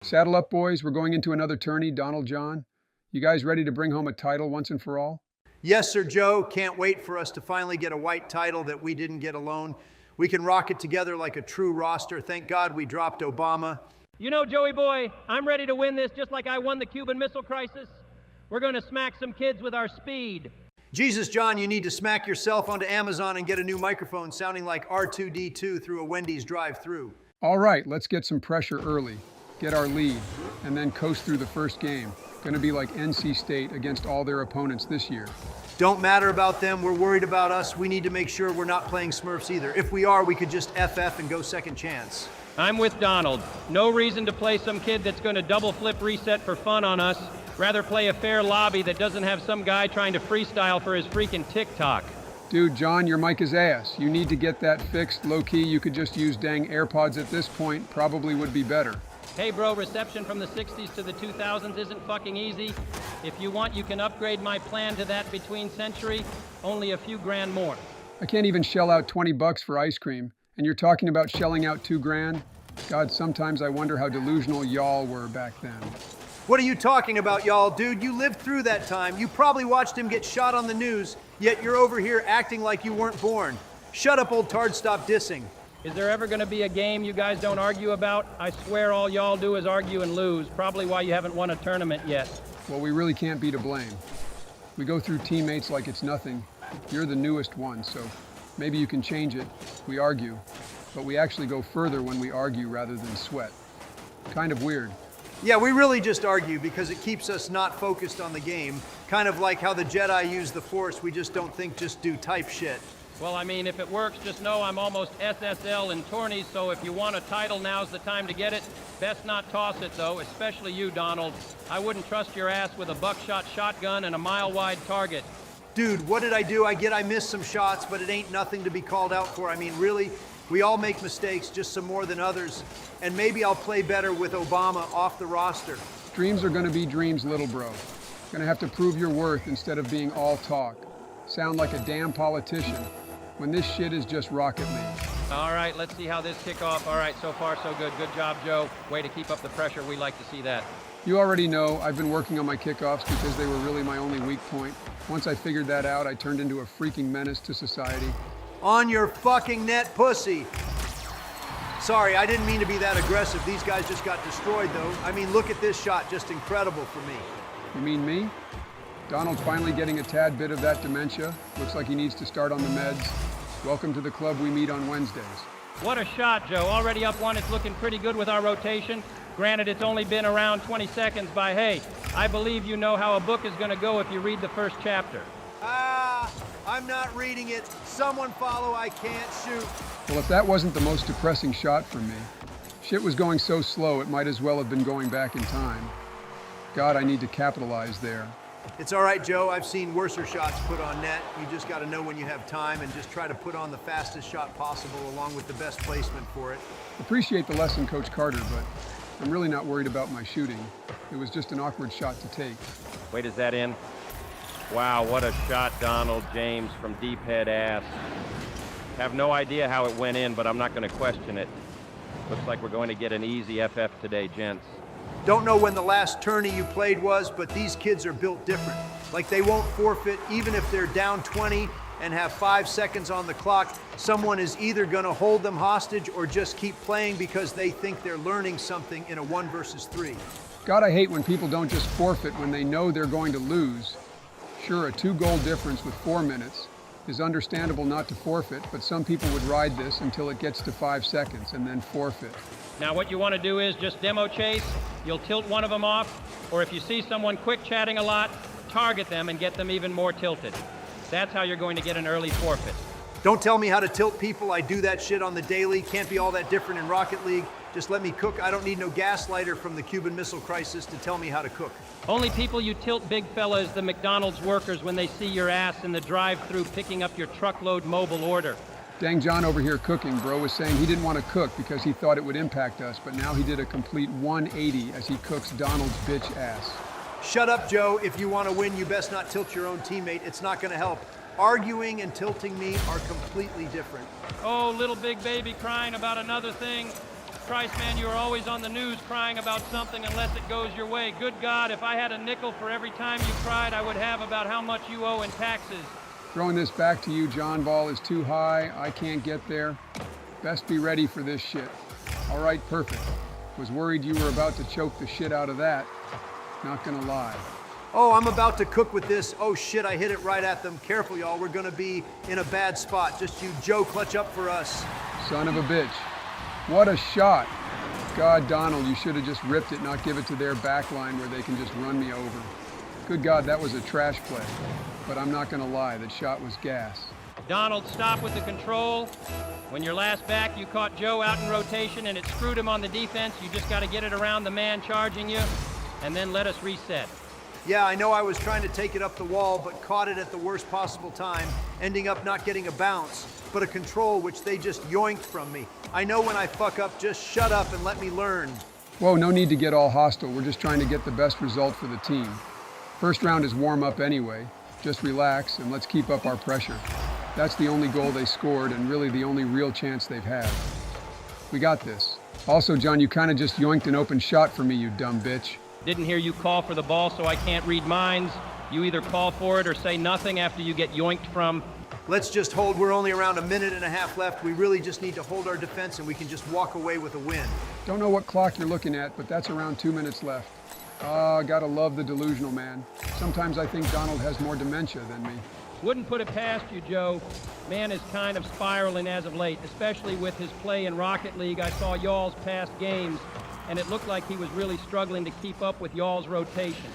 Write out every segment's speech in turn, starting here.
Saddle up, boys. We're going into another tourney, Donald John. You guys ready to bring home a title once and for all? Yes, sir, Joe. Can't wait for us to finally get a white title that we didn't get alone. We can rock it together like a true roster. Thank God we dropped Obama. You know, Joey boy, I'm ready to win this just like I won the Cuban Missile Crisis. We're going to smack some kids with our speed. Jesus, John, you need to smack yourself onto Amazon and get a new microphone sounding like R2-D2 through a Wendy's drive-thru. All right, let's get some pressure early, get our lead, and then coast through the first game. Gonna be like NC State against all their opponents this year. Don't matter about them. We're worried about us. We need to make sure we're not playing Smurfs either. If we are, we could just FF and go second chance. I'm with Donald. No reason to play some kid that's going to double flip reset for fun on us. Rather play a fair lobby that doesn't have some guy trying to freestyle for his freaking TikTok. Dude, John, your mic is ass. You need to get that fixed. Low-key, you could just use dang AirPods at this point. Probably would be better. Hey bro, reception from the 60s to the 2000s isn't fucking easy. If you want, you can upgrade my plan to that between century. Only a few grand more. I can't even shell out $20 for ice cream. And you're talking about shelling out $2,000? God, sometimes I wonder how delusional y'all were back then. What are you talking about, y'all? Dude, you lived through that time. You probably watched him get shot on the news, yet you're over here acting like you weren't born. Shut up, old tard, stop dissing. Is there ever going to be a game you guys don't argue about? I swear all y'all do is argue and lose. Probably why you haven't won a tournament yet. Well, we really can't be to blame. We go through teammates like it's nothing. You're the newest one, so maybe you can change it. We argue, but we actually go further when we argue rather than sweat. Kind of weird. Yeah, we really just argue because it keeps us not focused on the game. Kind of like how the Jedi use the Force, we just don't think, just do type shit. Well, I mean, if it works, just know I'm almost SSL in tourneys, so if you want a title, now's the time to get it. Best not toss it, though, especially you, Donald. I wouldn't trust your ass with a buckshot shotgun and a mile-wide target. Dude, what did I do? I missed some shots, but it ain't nothing to be called out for. I mean, really, we all make mistakes, just some more than others. And maybe I'll play better with Obama off the roster. Dreams are gonna be dreams, little bro. Gonna have to prove your worth instead of being all talk. Sound like a damn politician, when this shit is just Rocket League. All right, let's see how this kickoff. All right, so far so good. Good job, Joe. Way to keep up the pressure. We like to see that. You already know I've been working on my kickoffs because they were really my only weak point. Once I figured that out, I turned into a freaking menace to society. On your fucking net, pussy. Sorry, I didn't mean to be that aggressive. These guys just got destroyed, though. I mean, look at this shot. Just incredible for me. You mean me? Donald's finally getting a tad bit of that dementia. Looks like he needs to start on the meds. Welcome to the club we meet on Wednesdays. What a shot, Joe. Already up one. It's looking pretty good with our rotation. Granted, it's only been around 20 seconds, but hey, I believe you know how a book is going to go if you read the first chapter. I'm not reading it. Someone follow, I can't shoot. Well, if that wasn't the most depressing shot for me, shit was going so slow it might as well have been going back in time. God, I need to capitalize there. It's all right, Joe. I've seen worser shots put on net. You just got to know when you have time and just try to put on the fastest shot possible along with the best placement for it. Appreciate the lesson, Coach Carter, but I'm really not worried about my shooting. It was just an awkward shot to take. Wait, is that in? Wow, what a shot, Donald James, from deep head ass. Have no idea how it went in, but I'm not going to question it. Looks like we're going to get an easy FF today, gents. Don't know when the last tourney you played was, but these kids are built different. Like they won't forfeit even if they're down 20 and have 5 seconds on the clock. Someone is either gonna hold them hostage or just keep playing because they think they're learning something in a 1 versus 3. God, I hate when people don't just forfeit when they know they're going to lose. Sure, a 2-goal difference with 4 minutes is understandable not to forfeit, but some people would ride this until it gets to 5 seconds and then forfeit. Now what you want to do is just demo chase. You'll tilt one of them off, or if you see someone quick chatting a lot, target them and get them even more tilted. That's how you're going to get an early forfeit. Don't tell me how to tilt people. I do that shit on the daily. Can't be all that different in Rocket League. Just let me cook. I don't need no gaslighter from the Cuban Missile Crisis to tell me how to cook. Only people you tilt, big fella, is the McDonald's workers when they see your ass in the drive-thru picking up your truckload mobile order. Dang John over here cooking, bro, was saying he didn't want to cook because he thought it would impact us, but now he did a complete 180 as he cooks Donald's bitch ass. Shut up, Joe. If you want to win, you best not tilt your own teammate. It's not going to help. Arguing and tilting me are completely different. Oh, little big baby crying about another thing. Christ, man, you are always on the news crying about something unless it goes your way. Good God, if I had a nickel for every time you cried, I would have about how much you owe in taxes. Throwing this back to you, John Ball, is too high. I can't get there. Best be ready for this shit. All right, perfect. Was worried you were about to choke the shit out of that. Not gonna lie. Oh, I'm about to cook with this. Oh shit, I hit it right at them. Careful, y'all. We're gonna be in a bad spot. Just you, Joe, clutch up for us. Son of a bitch. What a shot. God, Donald, you should have just ripped it, not give it to their back line where they can just run me over. Good God, that was a trash play. But I'm not gonna lie, that shot was gas. Donald, stop with the control. When you're last back, you caught Joe out in rotation and it screwed him on the defense. You just got to get it around the man charging you, and then let us reset. Yeah, I know I was trying to take it up the wall, but caught it at the worst possible time, ending up not getting a bounce, but a control which they just yoinked from me. I know when I fuck up, just shut up and let me learn. Whoa, no need to get all hostile. We're just trying to get the best result for the team. First round is warm up anyway. Just relax and let's keep up our pressure. That's the only goal they scored and really the only real chance they've had. We got this. Also, John, you kind of just yoinked an open shot for me, you dumb bitch. Didn't hear you call for the ball, so I can't read minds. You either call for it or say nothing after you get yoinked from. Let's just hold. We're only around a minute and a half left. We really just need to hold our defense and we can just walk away with a win. Don't know what clock you're looking at, but that's around 2 minutes left. Gotta love the delusional man. Sometimes I think Donald has more dementia than me. Wouldn't put it past you, Joe. Man is kind of spiraling as of late, especially with his play in Rocket League. I saw y'all's past games, and it looked like he was really struggling to keep up with y'all's rotation.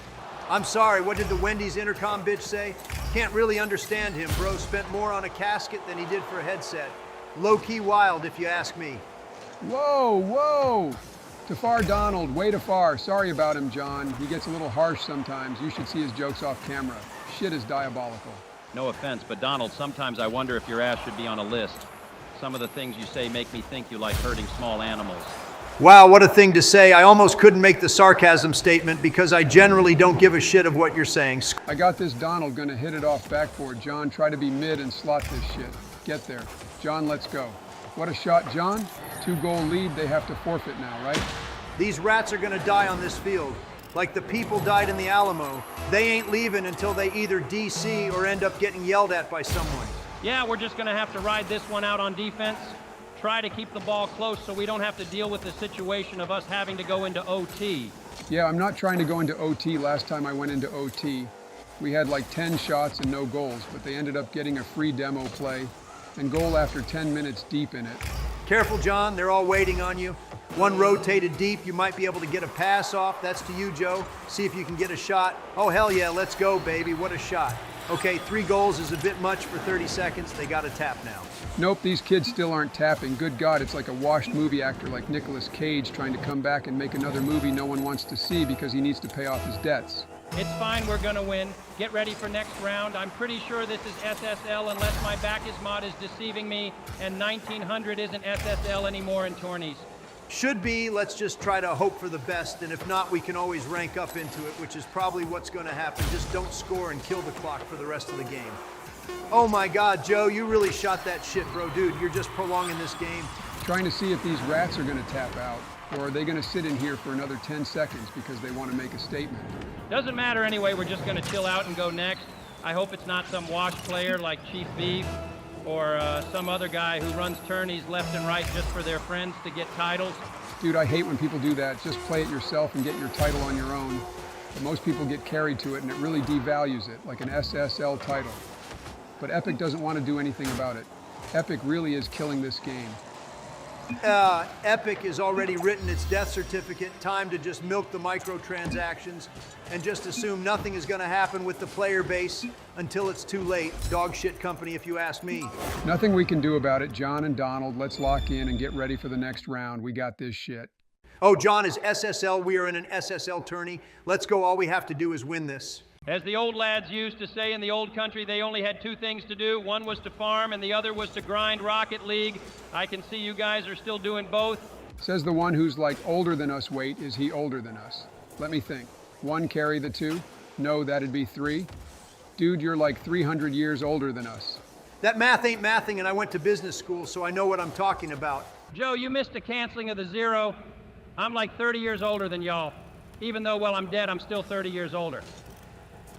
I'm sorry, what did the Wendy's intercom bitch say? Can't really understand him, bro. Spent more on a casket than he did for a headset. Low-key wild, if you ask me. Whoa, whoa! Tafar Donald, way too far. Sorry about him, John. He gets a little harsh sometimes. You should see his jokes off camera. Shit is diabolical. No offense, but Donald, sometimes I wonder if your ass should be on a list. Some of the things you say make me think you like hurting small animals. Wow, what a thing to say. I almost couldn't make the sarcasm statement because I generally don't give a shit of what you're saying. I got this Donald gonna hit it off backboard. John, try to be mid and slot this shit. Get there. John, let's go. What a shot, John. 2-goal lead, they have to forfeit now, right? These rats are gonna die on this field. Like the people died in the Alamo. They ain't leaving until they either DC or end up getting yelled at by someone. Yeah, we're just going to have to ride this one out on defense. Try to keep the ball close so we don't have to deal with the situation of us having to go into OT. Yeah, I'm not trying to go into OT. Last time I went into OT, we had like 10 shots and no goals, but they ended up getting a free demo play and goal after 10 minutes deep in it. Careful, John. They're all waiting on you. One rotated deep, you might be able to get a pass off. That's to you, Joe. See if you can get a shot. Oh, hell yeah, let's go, baby. What a shot. Okay, 3 goals is a bit much for 30 seconds. They got to tap now. Nope, these kids still aren't tapping. Good God, it's like a washed movie actor like Nicolas Cage trying to come back and make another movie no one wants to see because he needs to pay off his debts. It's fine, we're gonna win. Get ready for next round. I'm pretty sure this is SSL unless my back is mod is deceiving me, and 1900 isn't SSL anymore in tourneys. Should be. Let's just try to hope for the best, and if not, we can always rank up into it, which is probably what's going to happen. Just don't score and kill the clock for the rest of the game. Oh my God, Joe, you really shot that shit, bro. Dude, you're just prolonging this game. Trying to see if these rats are going to tap out, or are they going to sit in here for another 10 seconds because they want to make a statement? Doesn't matter anyway, we're just gonna chill out and go next. I hope it's not some wash player like Chief Beef or some other guy who runs tourneys left and right just for their friends to get titles. Dude, I hate when people do that. Just play it yourself and get your title on your own. But most people get carried to it and it really devalues it, like an SSL title. But Epic doesn't want to do anything about it. Epic really is killing this game. Epic has already written its death certificate. Time to just milk the microtransactions and just assume nothing is going to happen with the player base until it's too late. Dog shit company, if you ask me. Nothing we can do about it. John and Donald, let's lock in and get ready for the next round. We got this shit. Oh, John is SSL. We are in an SSL tourney. Let's go. All we have to do is win this. As the old lads used to say in the old country, they only had 2 things to do. One was to farm and the other was to grind Rocket League. I can see you guys are still doing both. Says the one who's like older than us. Wait, is he older than us? Let me think. 1 carry the 2? No, that'd be 3. Dude, you're like 300 years older than us. That math ain't mathing, and I went to business school, so I know what I'm talking about. Joe, you missed a canceling of the zero. I'm like 30 years older than y'all. Even though, well, I'm dead, I'm still 30 years older.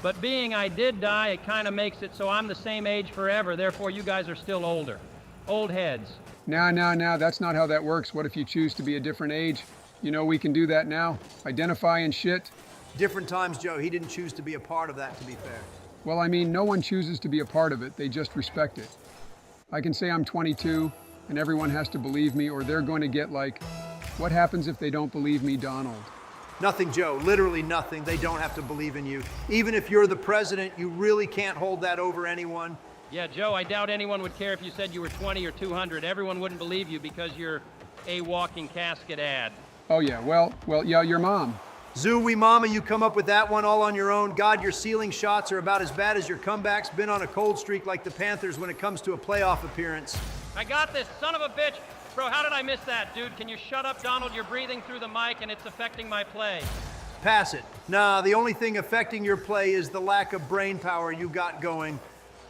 But being I did die, it kind of makes it so I'm the same age forever. Therefore, you guys are still older. Old heads. Now, that's not how that works. What if you choose to be a different age? You know, we can do that now. Identify and shit. Different times, Joe. He didn't choose to be a part of that, to be fair. Well, I mean, no one chooses to be a part of it. They just respect it. I can say I'm 22, and everyone has to believe me, or they're going to get like, what happens if they don't believe me, Donald? Nothing, Joe. Literally nothing. They don't have to believe in you. Even if you're the president, you really can't hold that over anyone. Yeah, Joe, I doubt anyone would care if you said you were 20 or 200. Everyone wouldn't believe you because you're a walking casket ad. Oh yeah, well, yeah, your mom. Zooey mama, you come up with that one all on your own. God, your ceiling shots are about as bad as your comebacks. Been on a cold streak like the Panthers when it comes to a playoff appearance. I got this, son of a bitch. Bro, how did I miss that, dude? Can you shut up, Donald? You're breathing through the mic and it's affecting my play. Pass it. Nah, the only thing affecting your play is the lack of brain power you got going.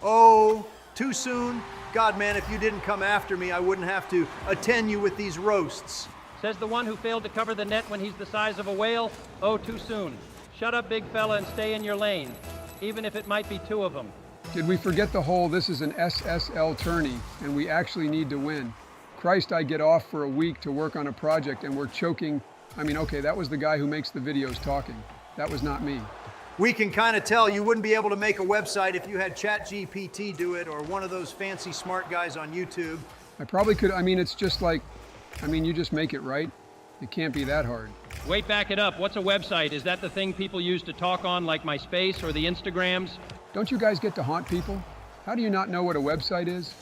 Oh, too soon? God, man, if you didn't come after me, I wouldn't have to attend you with these roasts. Says the one who failed to cover the net when he's the size of a whale. Oh, too soon. Shut up, big fella, and stay in your lane, even if it might be two of them. Did we forget the whole this is an SSL tourney, and we actually need to win? Christ, I get off for a week to work on a project, and we're choking. I mean, okay, that was the guy who makes the videos talking. That was not me. We can kind of tell you wouldn't be able to make a website if you had ChatGPT do it or one of those fancy smart guys on YouTube. I probably could. I mean, it's just like, you just make it, right? It can't be that hard. Wait, back it up. What's a website? Is that the thing people use to talk on, like MySpace or the Instagrams? Don't you guys get to haunt people? How do you not know what a website is?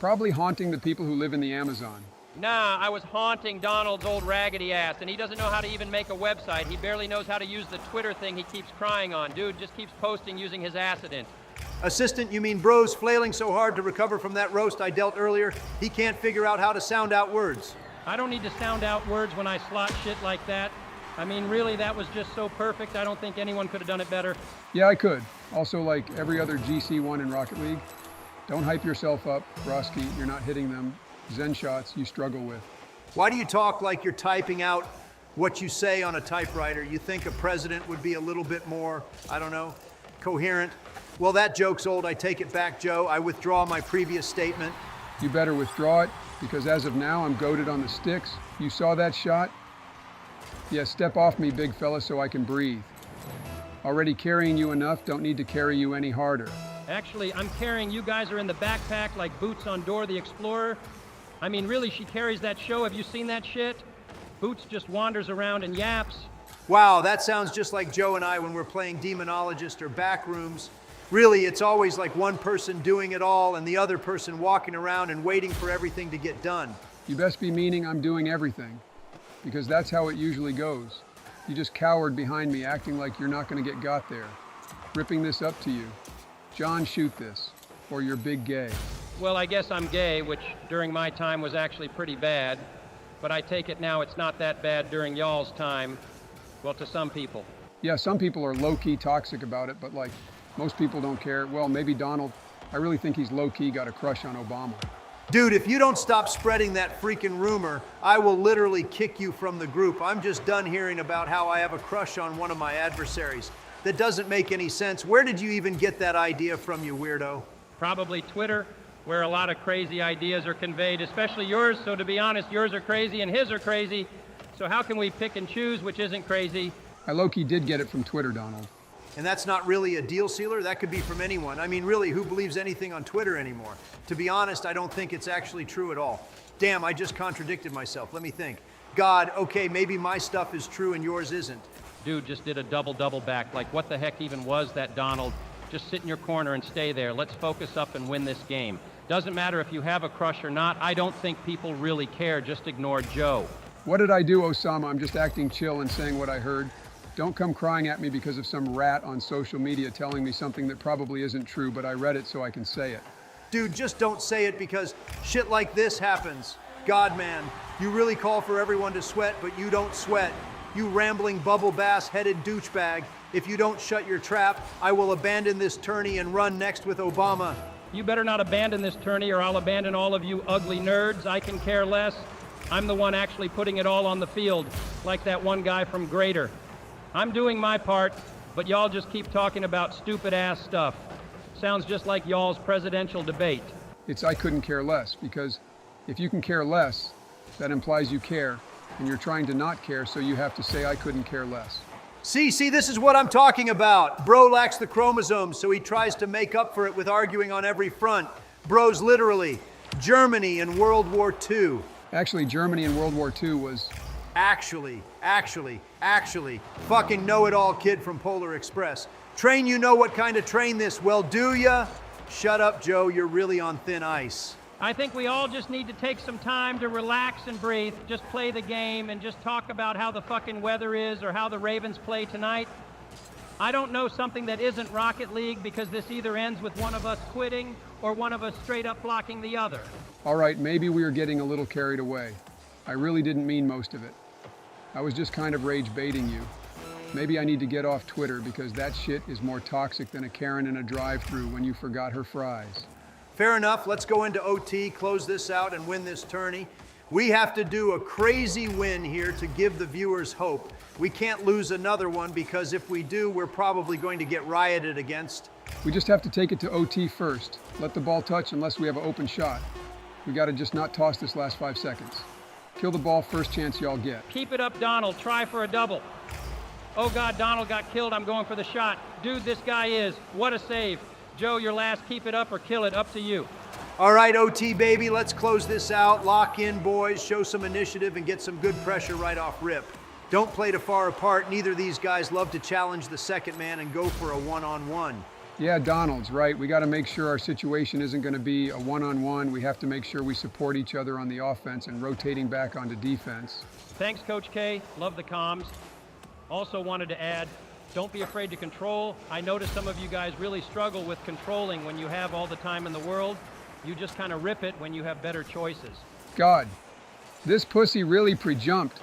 Probably haunting the people who live in the Amazon. Nah, I was haunting Donald's old raggedy ass, and he doesn't know how to even make a website. He barely knows how to use the Twitter thing he keeps crying on. Dude just keeps posting using his accident. Assistant, you mean bro's flailing so hard to recover from that roast I dealt earlier, he can't figure out how to sound out words. I don't need to sound out words when I slot shit like that. I mean, really, that was just so perfect. I don't think anyone could have done it better. Yeah, I could. Also, like every other GC1 in Rocket League, don't hype yourself up, Broski. You're not hitting them. Zen shots you struggle with. Why do you talk like you're typing out what you say on a typewriter? You think a president would be a little bit more, I don't know, coherent? Well, that joke's old. I take it back, Joe. I withdraw my previous statement. You better withdraw it, because as of now, I'm goated on the sticks. You saw that shot? Yeah, step off me, big fella, so I can breathe. Already carrying you enough, don't need to carry you any harder. Actually, I'm carrying you guys are in the backpack like Boots on Dora the Explorer. I mean, really, she carries that show. Have you seen that shit? Boots just wanders around and yaps. Wow, that sounds just like Joe and I when we're playing Demonologist or Backrooms. Really, it's always like one person doing it all and the other person walking around and waiting for everything to get done. You best be meaning I'm doing everything, because that's how it usually goes. You just cowered behind me, acting like you're not going to get got there. Ripping this up to you. John, shoot this, or you're big gay. Well, I guess I'm gay, which during my time was actually pretty bad. But I take it now it's not that bad during y'all's time. Well, to some people. Yeah, some people are low-key toxic about it, but like, most people don't care. Well, maybe Donald. I really think he's low-key got a crush on Obama. Dude, if you don't stop spreading that freaking rumor, I will literally kick you from the group. I'm just done hearing about how I have a crush on one of my adversaries. That doesn't make any sense. Where did you even get that idea from, you weirdo? Probably Twitter, where a lot of crazy ideas are conveyed, especially yours. So to be honest, yours are crazy and his are crazy. So how can we pick and choose which isn't crazy? I low-key did get it from Twitter, Donald. And that's not really a deal sealer? That could be from anyone. I mean, really, who believes anything on Twitter anymore? To be honest, I don't think it's actually true at all. Damn, I just contradicted myself. Let me think. God, okay, maybe my stuff is true and yours isn't. Dude just did a double back. Like, what the heck even was that, Donald? Just sit in your corner and stay there. Let's focus up and win this game. Doesn't matter if you have a crush or not. I don't think people really care. Just ignore Joe. What did I do, Osama? I'm just acting chill and saying what I heard. Don't come crying at me because of some rat on social media telling me something that probably isn't true, but I read it so I can say it. Dude, just don't say it because shit like this happens. God, man, you really call for everyone to sweat, but you don't sweat. You rambling bubble bass-headed douchebag. If you don't shut your trap, I will abandon this tourney and run next with Obama. You better not abandon this tourney or I'll abandon all of you ugly nerds. I can care less. I'm the one actually putting it all on the field, like that one guy from Grader. I'm doing my part, but y'all just keep talking about stupid-ass stuff. Sounds just like y'all's presidential debate. It's I couldn't care less, because if you can care less, that implies you care, and you're trying to not care, so you have to say I couldn't care less. See, this is what I'm talking about. Bro lacks the chromosomes, so he tries to make up for it with arguing on every front. Bro's literally Germany in World War II. Actually, Germany in World War II was... Actually. Fucking know-it-all kid from Polar Express. Train, you know what kind of train this, well, do ya? Shut up, Joe, you're really on thin ice. I think we all just need to take some time to relax and breathe, just play the game and just talk about how the fucking weather is or how the Ravens play tonight. I don't know something that isn't Rocket League, because this either ends with one of us quitting or one of us straight up blocking the other. All right, maybe we were getting a little carried away. I really didn't mean most of it. I was just kind of rage baiting you. Maybe I need to get off Twitter, because that shit is more toxic than a Karen in a drive-thru when you forgot her fries. Fair enough, let's go into OT, close this out, and win this tourney. We have to do a crazy win here to give the viewers hope. We can't lose another one, because if we do, we're probably going to get rioted against. We just have to take it to OT first. Let the ball touch unless we have an open shot. We gotta just not toss this last 5 seconds. Kill the ball first chance y'all get. Keep it up, Donald. Try for a double. Oh, God, Donald got killed. I'm going for the shot. Dude, this guy is. What a save. Joe, your last. Keep it up or kill it. Up to you. All right, OT, baby, let's close this out. Lock in, boys. Show some initiative and get some good pressure right off rip. Don't play too far apart. Neither of these guys love to challenge the second man and go for a one-on-one. Yeah, Donald's right. We got to make sure our situation isn't going to be a one-on-one. We have to make sure we support each other on the offense and rotating back onto defense. Thanks, Coach K. Love the comms. Also wanted to add, don't be afraid to control. I notice some of you guys really struggle with controlling when you have all the time in the world. You just kind of rip it when you have better choices. God, this pussy really pre-jumped.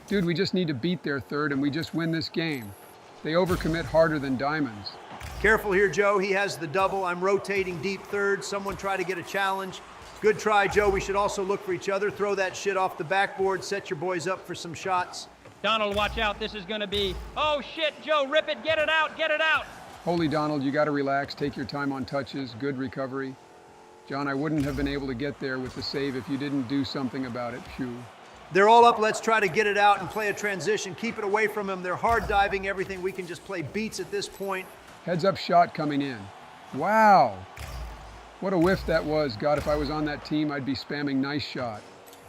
Dude, we just need to beat their third and we just win this game. They overcommit harder than diamonds. Careful here, Joe. He has the double. I'm rotating deep third. Someone try to get a challenge. Good try, Joe. We should also look for each other. Throw that shit off the backboard. Set your boys up for some shots. Donald, watch out. This is going to be... Oh, shit, Joe. Rip it. Get it out. Get it out. Holy Donald, you got to relax. Take your time on touches. Good recovery. John, I wouldn't have been able to get there with the save if you didn't do something about it. Phew. They're all up. Let's try to get it out and play a transition. Keep it away from them. They're hard diving everything. We can just play beats at this point. Heads up shot coming in. Wow. What a whiff that was. God, if I was on that team, I'd be spamming nice shot.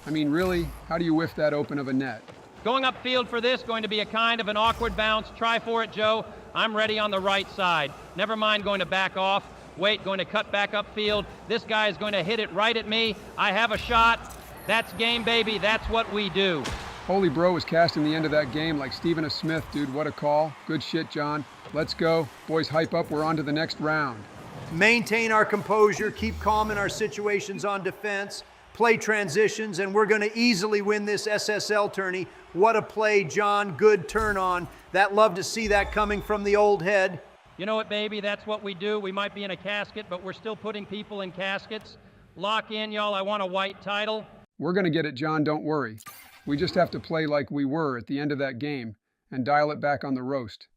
I mean, really? How do you whiff that open of a net? Going upfield for this, going to be a kind of an awkward bounce. Try for it, Joe. I'm ready on the right side. Never mind going to back off. Wait, going to cut back upfield. This guy is going to hit it right at me. I have a shot. That's game, baby. That's what we do. Holy bro was casting the end of that game like Stephen A. Smith, dude. What a call. Good shit, John. Let's go. Boys, hype up. We're on to the next round. Maintain our composure. Keep calm in our situations on defense. Play transitions, and we're going to easily win this SSL tourney. What a play, John. Good turn on. Love to see that coming from the old head. You know what, baby? That's what we do. We might be in a casket, but we're still putting people in caskets. Lock in, y'all. I want a white title. We're going to get it, John. Don't worry. We just have to play like we were at the end of that game and dial it back on the roast.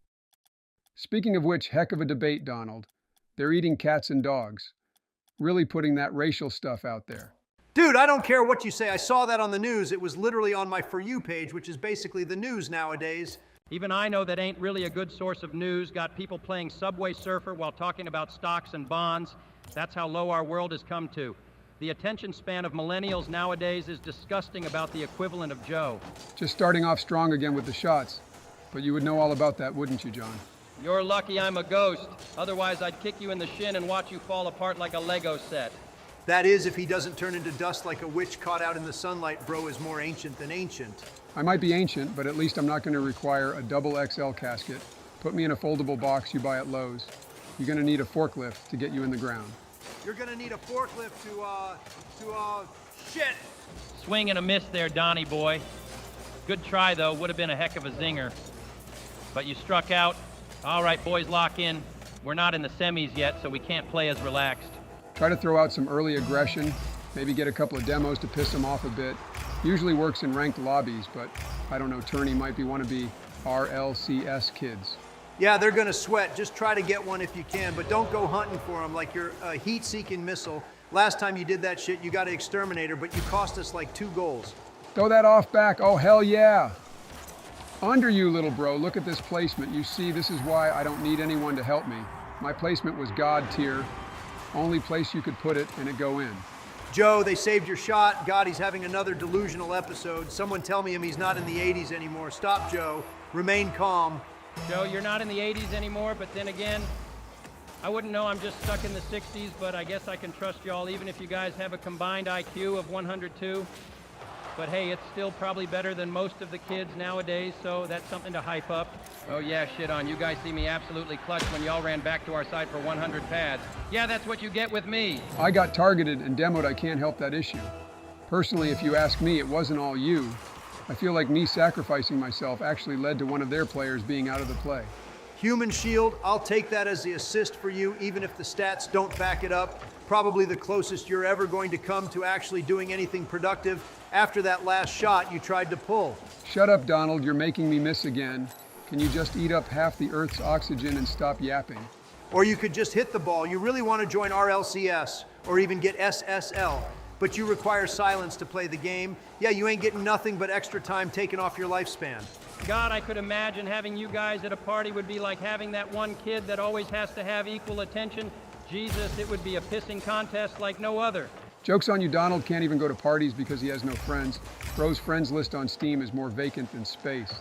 Speaking of which, heck of a debate, Donald. They're eating cats and dogs. Really putting that racial stuff out there. Dude, I don't care what you say. I saw that on the news. It was literally on my For You page, which is basically the news nowadays. Even I know that ain't really a good source of news. Got people playing Subway Surfer while talking about stocks and bonds. That's how low our world has come to. The attention span of millennials nowadays is disgusting about the equivalent of Joe. Just starting off strong again with the shots. But you would know all about that, wouldn't you, John? You're lucky I'm a ghost. Otherwise, I'd kick you in the shin and watch you fall apart like a Lego set. That is, if he doesn't turn into dust like a witch caught out in the sunlight. Bro is more ancient than ancient. I might be ancient, but at least I'm not going to require a double XL casket. Put me in a foldable box you buy at Lowe's. You're going to need a forklift to get you in the ground. You're going to need a forklift shit. Swing and a miss there, Donnie boy. Good try, though. Would have been a heck of a zinger. But you struck out. All right, boys, lock in. We're not in the semis yet, so we can't play as relaxed. Try to throw out some early aggression, maybe get a couple of demos to piss them off a bit. Usually works in ranked lobbies, but I don't know, tourney might be one of the RLCS kids. Yeah, they're gonna sweat. Just try to get one if you can, but don't go hunting for them like you're a heat-seeking missile. Last time you did that shit, you got an exterminator, but you cost us like 2 goals. Throw that off back. Oh, hell yeah. Under you, little bro. Look at this placement. You see, this is why I don't need anyone to help me. My placement was God tier. Only place you could put it and it go in. Joe, they saved your shot. God, he's having another delusional episode. Someone tell me he's not in the 80s anymore. Stop, Joe. Remain calm. Joe, you're not in the 80s anymore, but then again, I wouldn't know. I'm just stuck in the 60s, but I guess I can trust y'all even if you guys have a combined IQ of 102. But hey, it's still probably better than most of the kids nowadays, so that's something to hype up. Oh yeah, shit on. You guys see me absolutely clutch when y'all ran back to our side for 100 pads. Yeah, that's what you get with me. I got targeted and demoed. I can't help that issue. Personally, if you ask me, it wasn't all you. I feel like me sacrificing myself actually led to one of their players being out of the play. Human shield, I'll take that as the assist for you, even if the stats don't back it up. Probably the closest you're ever going to come to actually doing anything productive after that last shot you tried to pull. Shut up, Donald. You're making me miss again. Can you just eat up half the Earth's oxygen and stop yapping? Or you could just hit the ball. You really want to join RLCS or even get SSL, but you require silence to play the game. Yeah, you ain't getting nothing but extra time taken off your lifespan. God, I could imagine having you guys at a party would be like having that one kid that always has to have equal attention. Jesus, it would be a pissing contest like no other. Joke's on you, Donald can't even go to parties because he has no friends. Bro's friends list on Steam is more vacant than space.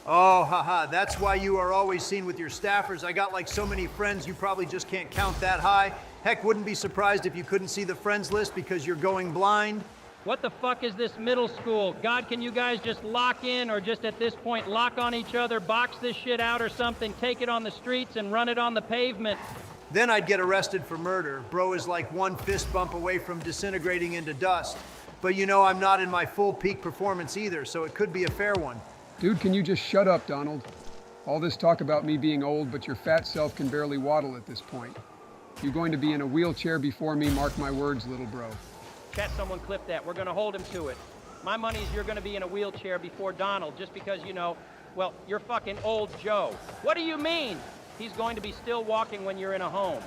Oh, haha, that's why you are always seen with your staffers. I got like so many friends, you probably just can't count that high. Heck, wouldn't be surprised if you couldn't see the friends list because you're going blind. What the fuck is this middle school? God, can you guys just lock in or just at this point lock on each other, box this shit out or something, take it on the streets and run it on the pavement? Then I'd get arrested for murder. Bro is like one fist bump away from disintegrating into dust. But you know I'm not in my full peak performance either, so it could be a fair one. Dude, can you just shut up, Donald? All this talk about me being old, but your fat self can barely waddle at this point. You're going to be in a wheelchair before me, mark my words, little bro. Chat, someone clip that. We're going to hold him to it. My money's you're going to be in a wheelchair before Donald, just because, you know, well, you're fucking old Joe. What do you mean? He's going to be still walking when you're in a home.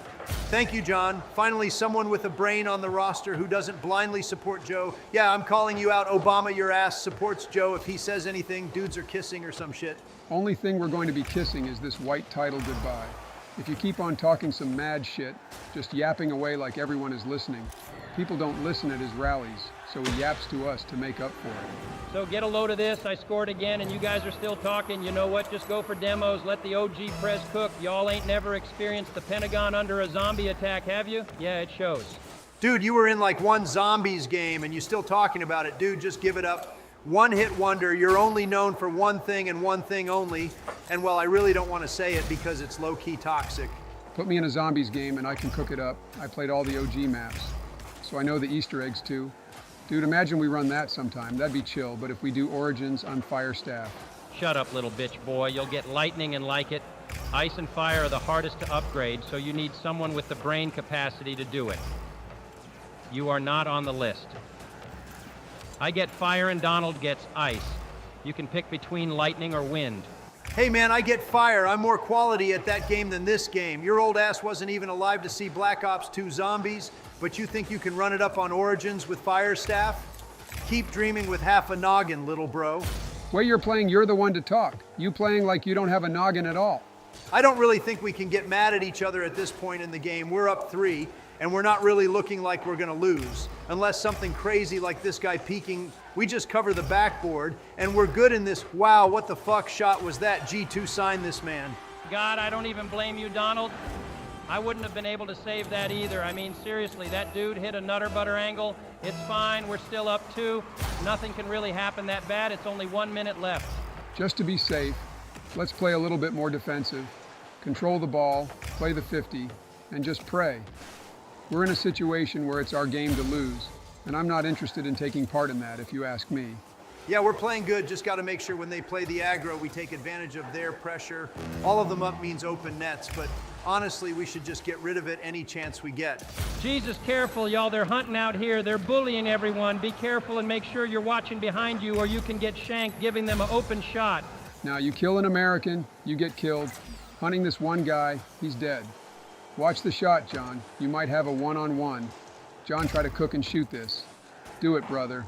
Thank you, John. Finally, someone with a brain on the roster who doesn't blindly support Joe. Yeah, I'm calling you out. Obama, your ass, supports Joe. If he says anything, dudes are kissing or some shit. Only thing we're going to be kissing is this white title goodbye. If you keep on talking some mad shit, just yapping away like everyone is listening, people don't listen at his rallies, so he yaps to us to make up for it. So get a load of this. I scored again, and you guys are still talking. You know what? Just go for demos. Let the OG Prez cook. Y'all ain't never experienced the Pentagon under a zombie attack, have you? Yeah, it shows. Dude, you were in like one zombies game, and you're still talking about it. Dude, just give it up. One-hit wonder. You're only known for one thing and one thing only. And well, I really don't want to say it because it's low-key toxic. Put me in a zombies game and I can cook it up. I played all the OG maps, so I know the Easter eggs too. Dude, imagine we run that sometime. That'd be chill, but if we do Origins, I'm fire staff. Shut up, little bitch boy. You'll get lightning and like it. Ice and fire are the hardest to upgrade, so you need someone with the brain capacity to do it. You are not on the list. I get fire and Donald gets ice. You can pick between lightning or wind. Hey man, I get fire. I'm more quality at that game than this game. Your old ass wasn't even alive to see Black Ops 2 Zombies, but you think you can run it up on Origins with fire staff? Keep dreaming with half a noggin, little bro. Way you're playing, you're the one to talk. You playing like you don't have a noggin at all. I don't really think we can get mad at each other at this point in the game. We're up 3, and we're not really looking like we're gonna lose. Unless something crazy like this guy peeking, we just cover the backboard, and we're good in this, wow, what the fuck shot was that? G2 signed this man. God, I don't even blame you, Donald. I wouldn't have been able to save that either. I mean, seriously, that dude hit a nutter butter angle. It's fine, we're still up 2. Nothing can really happen that bad. It's only 1 minute left. Just to be safe, let's play a little bit more defensive, control the ball, play the 50, and just pray. We're in a situation where it's our game to lose, and I'm not interested in taking part in that, if you ask me. Yeah, we're playing good. Just got to make sure when they play the aggro, we take advantage of their pressure. All of them up means open nets, but honestly, we should just get rid of it any chance we get. Jesus, careful, y'all. They're hunting out here. They're bullying everyone. Be careful and make sure you're watching behind you or you can get shanked giving them an open shot. Now, you kill an American, you get killed. Hunting this one guy, he's dead. Watch the shot, John. You might have a one-on-one. John, try to cook and shoot this. Do it, brother.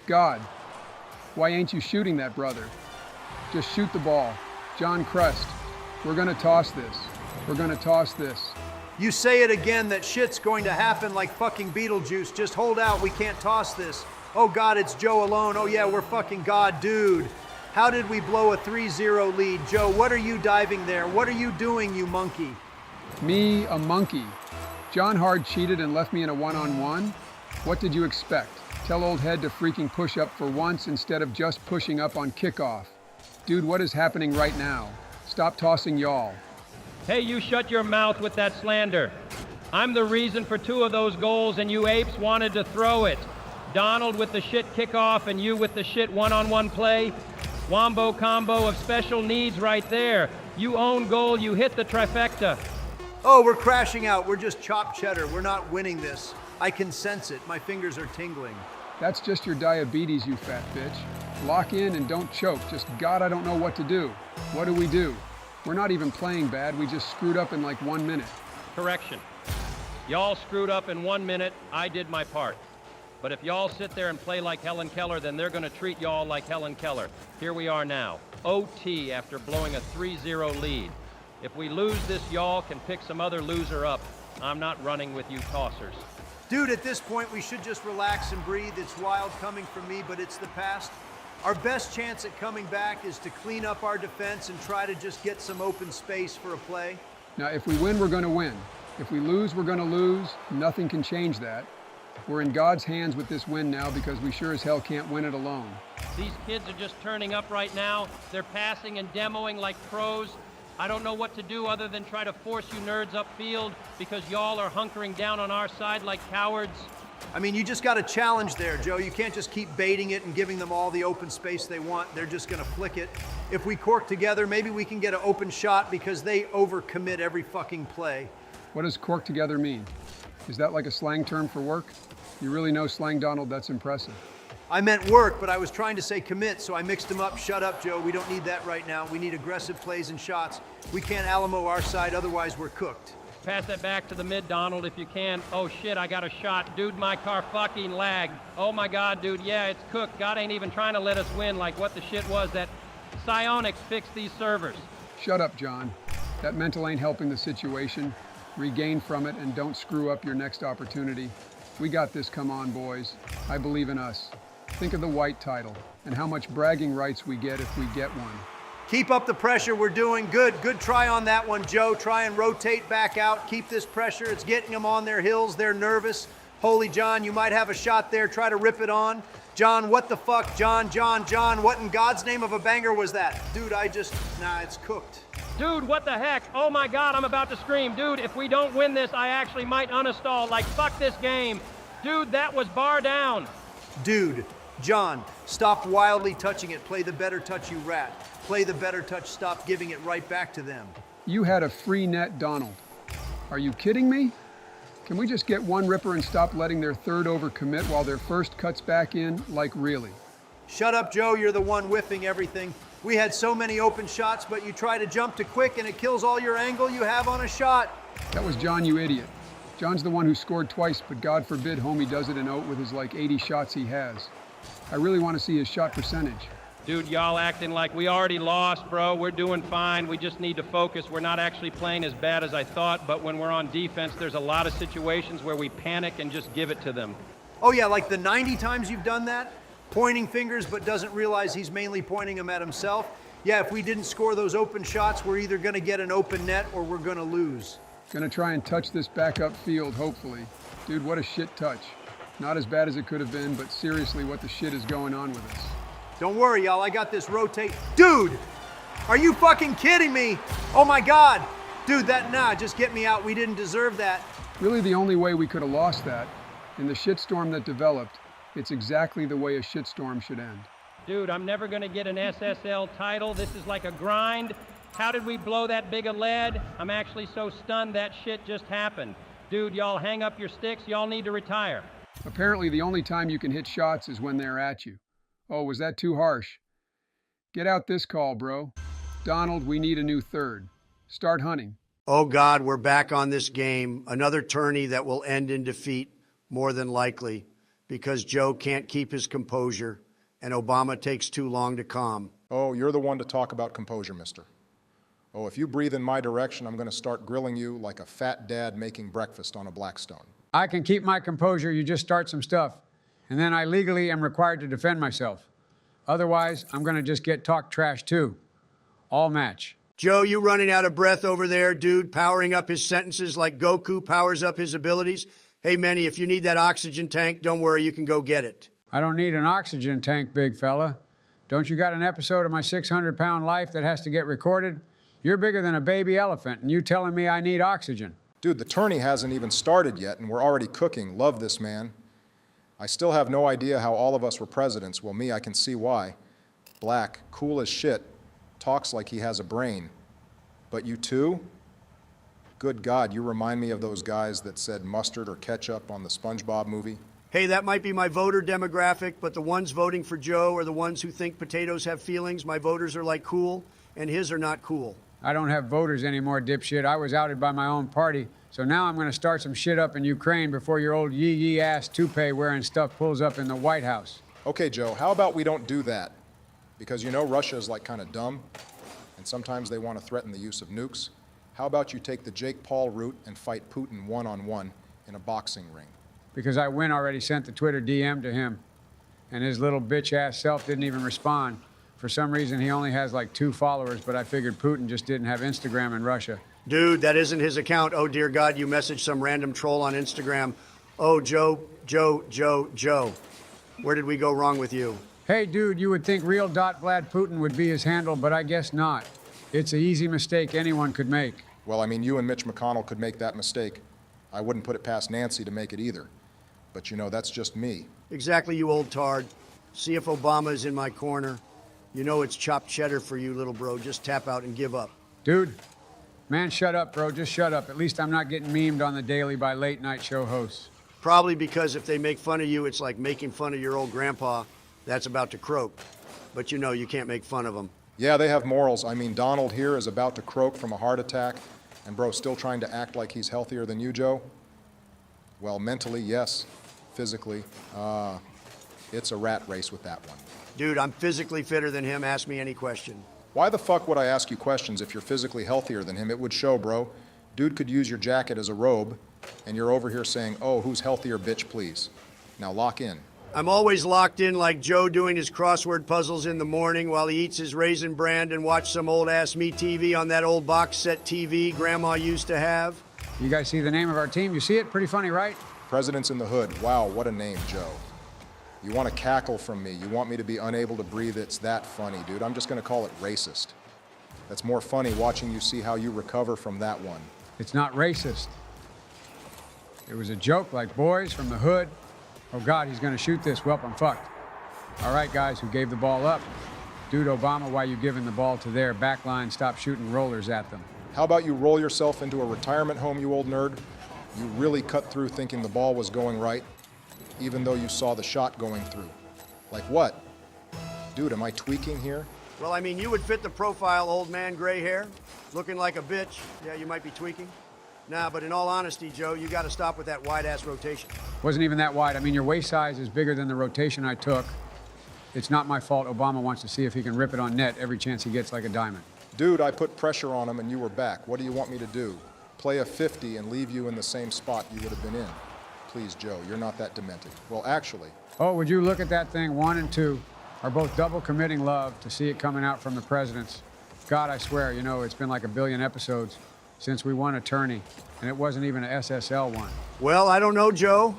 God, why ain't you shooting that, brother? Just shoot the ball. John Crest, we're gonna toss this. We're gonna toss this. You say it again, that shit's going to happen like fucking Beetlejuice. Just hold out, we can't toss this. Oh God, it's Joe alone. Oh yeah, we're fucking God, dude. How did we blow a 3-0 lead? Joe, what are you diving there? What are you doing, you monkey? Me, a monkey. John Hard cheated and left me in a one-on-one? What did you expect? Tell old head to freaking push up for once instead of just pushing up on kickoff. Dude, what is happening right now? Stop tossing y'all. Hey, you shut your mouth with that slander. I'm the reason for 2 of those goals and you apes wanted to throw it. Donald with the shit kickoff and you with the shit one-on-one play. Wombo combo of special needs right there. You own goal, you hit the trifecta. Oh, we're crashing out. We're just chopped cheddar. We're not winning this. I can sense it. My fingers are tingling. That's just your diabetes, you fat bitch. Lock in and don't choke. Just God, I don't know what to do. What do we do? We're not even playing bad. We just screwed up in like 1 minute. Correction. Y'all screwed up in 1 minute. I did my part. But if y'all sit there and play like Helen Keller, then they're going to treat y'all like Helen Keller. Here we are now. OT after blowing a 3-0 lead. If we lose this, y'all can pick some other loser up. I'm not running with you tossers. Dude, at this point, we should just relax and breathe. It's wild coming from me, but it's the past. Our best chance at coming back is to clean up our defense and try to just get some open space for a play. Now, if we win, we're going to win. If we lose, we're going to lose. Nothing can change that. We're in God's hands with this win now because we sure as hell can't win it alone. These kids are just turning up right now. They're passing and demoing like pros. I don't know what to do other than try to force you nerds upfield because y'all are hunkering down on our side like cowards. I mean, you just got a challenge there, Joe. You can't just keep baiting it and giving them all the open space they want. They're just going to flick it. If we cork together, maybe we can get an open shot because they overcommit every fucking play. What does cork together mean? Is that like a slang term for work? You really know slang, Donald. That's impressive. I meant work, but I was trying to say commit, so I mixed them up. Shut up, Joe. We don't need that right now. We need aggressive plays and shots. We can't Alamo our side, otherwise we're cooked. Pass that back to the mid, Donald, if you can. Oh, shit, I got a shot. Dude, my car fucking lagged. Oh, my God, dude, yeah, it's cooked. God ain't even trying to let us win like what the shit was that Psionics fixed these servers. Shut up, John. That mental ain't helping the situation. Regain from it and don't screw up your next opportunity. We got this, come on, boys. I believe in us. Think of the white title and how much bragging rights we get if we get one. Keep up the pressure. We're doing good. Good try on that one, Joe. Try and rotate back out. Keep this pressure. It's getting them on their heels. They're nervous. Holy John, you might have a shot there. Try to rip it on. John, what the fuck? John, what in God's name of a banger was that? Dude, nah, it's cooked. Dude, what the heck? Oh my God, I'm about to scream. Dude, if we don't win this, I actually might uninstall. Like, fuck this game. Dude, that was bar down. Dude, John, stop wildly touching it. Play the better touch, you rat. Play the better touch. Stop giving it right back to them. You had a free net, Donald. Are you kidding me? Can we just get one ripper and stop letting their third over commit while their first cuts back in? Like, really? Shut up, Joe. You're the one whiffing everything. We had so many open shots, but you try to jump too quick and it kills all your angle you have on a shot. That was John, you idiot. John's the one who scored twice, but God forbid homie does it in OAT with his like 80 shots he has. I really want to see his shot percentage. Dude, y'all acting like we already lost, bro. We're doing fine. We just need to focus. We're not actually playing as bad as I thought, but when we're on defense, there's a lot of situations where we panic and just give it to them. Oh yeah, like the 90 times you've done that? Pointing fingers but doesn't realize he's mainly pointing them at himself. Yeah, if we didn't score those open shots, we're either going to get an open net or we're going to lose. Gonna try and touch this backup field, hopefully. Dude, what a shit touch. Not as bad as it could have been, but seriously, what the shit is going on with us? Don't worry, y'all. I got this rotate. Dude, are you fucking kidding me? Oh my God. Dude, just get me out. We didn't deserve that. Really the only way we could have lost that. In the shitstorm that developed, it's exactly the way a shitstorm should end. Dude, I'm never going to get an SSL title. This is like a grind. How did we blow that big of lead? I'm actually so stunned that shit just happened. Dude, y'all hang up your sticks. Y'all need to retire. Apparently, the only time you can hit shots is when they're at you. Oh, was that too harsh? Get out this call, bro. Donald, we need a new third. Start hunting. Oh God, we're back on this game. Another tourney that will end in defeat, more than likely, because Joe can't keep his composure and Obama takes too long to calm. Oh, you're the one to talk about composure, mister. Oh, if you breathe in my direction, I'm going to start grilling you like a fat dad making breakfast on a Blackstone. I can keep my composure, you just start some stuff, and then I legally am required to defend myself. Otherwise, I'm going to just get talk trash too. All match. Joe, you running out of breath over there, dude, powering up his sentences like Goku powers up his abilities? Hey, Manny, if you need that oxygen tank, don't worry, you can go get it. I don't need an oxygen tank, big fella. Don't you got an episode of my 600-pound life that has to get recorded? You're bigger than a baby elephant, and you telling me I need oxygen. Dude, the tourney hasn't even started yet, and we're already cooking. Love this, man. I still have no idea how all of us were presidents. Well, me, I can see why. Black, cool as shit, talks like he has a brain. But you too? Good God, you remind me of those guys that said mustard or ketchup on the SpongeBob movie. Hey, that might be my voter demographic, but the ones voting for Joe are the ones who think potatoes have feelings. My voters are like cool, and his are not cool. I don't have voters anymore, dipshit. I was outed by my own party, so now I'm going to start some shit up in Ukraine before your old yee-yee ass toupee wearing stuff pulls up in the White House. Okay, Joe, how about we don't do that? Because you know Russia is like kind of dumb, and sometimes they want to threaten the use of nukes. How about you take the Jake Paul route and fight Putin one-on-one in a boxing ring? Because I already sent the Twitter DM to him, and his little bitch-ass self didn't even respond. For some reason, he only has like 2 followers, but I figured Putin just didn't have Instagram in Russia. Dude, that isn't his account. Oh, dear God, you messaged some random troll on Instagram. Oh, Joe. Where did we go wrong with you? Hey, dude, you would think real Vlad Putin would be his handle, but I guess not. It's an easy mistake anyone could make. Well, I mean, you and Mitch McConnell could make that mistake. I wouldn't put it past Nancy to make it either. But you know, that's just me. Exactly, you old tard. See if Obama is in my corner. You know it's chopped cheddar for you, little bro. Just tap out and give up. Dude, man, shut up, bro. Just shut up. At least I'm not getting memed on the daily by late night show hosts. Probably because if they make fun of you, it's like making fun of your old grandpa that's about to croak. But you know you can't make fun of him. Yeah, they have morals. I mean, Donald here is about to croak from a heart attack, and bro, still trying to act like he's healthier than you, Joe? Well, mentally, yes. Physically, it's a rat race with that one. Dude, I'm physically fitter than him. Ask me any question. Why the fuck would I ask you questions if you're physically healthier than him? It would show, bro. Dude could use your jacket as a robe, and you're over here saying, oh, who's healthier, bitch, please. Now lock in. I'm always locked in like Joe doing his crossword puzzles in the morning while he eats his Raisin Bran and watch some old-ass Me TV on that old box set TV Grandma used to have. You guys see the name of our team? You see it? Pretty funny, right? Presidents in the Hood. Wow, what a name, Joe. You want to cackle from me. You want me to be unable to breathe. It's that funny, dude. I'm just going to call it racist. That's more funny watching you see how you recover from that one. It's not racist. It was a joke like boys from the hood. Oh, God, he's going to shoot this. Well, I'm fucked. All right, guys, who gave the ball up? Dude, Obama, why you giving the ball to their backline? Stop shooting rollers at them. How about you roll yourself into a retirement home, you old nerd? You really cut through thinking the ball was going right, even though you saw the shot going through. Like what? Dude, am I tweaking here? Well, I mean, you would fit the profile, old man, gray hair, looking like a bitch. Yeah, you might be tweaking. Nah, but in all honesty, Joe, you got to stop with that wide-ass rotation. Wasn't even that wide. I mean, your waist size is bigger than the rotation I took. It's not my fault Obama wants to see if he can rip it on net every chance he gets like a diamond. Dude, I put pressure on him and you were back. What do you want me to do? Play a 50 and leave you in the same spot you would have been in? Please, Joe, you're not that demented. Well, actually... Oh, would you look at that thing? 1 and 2 are both double committing love to see it coming out from the presidents. God, I swear, you know, it's been like a billion episodes since we won a tourney, and it wasn't even an SSL one. Well, I don't know, Joe.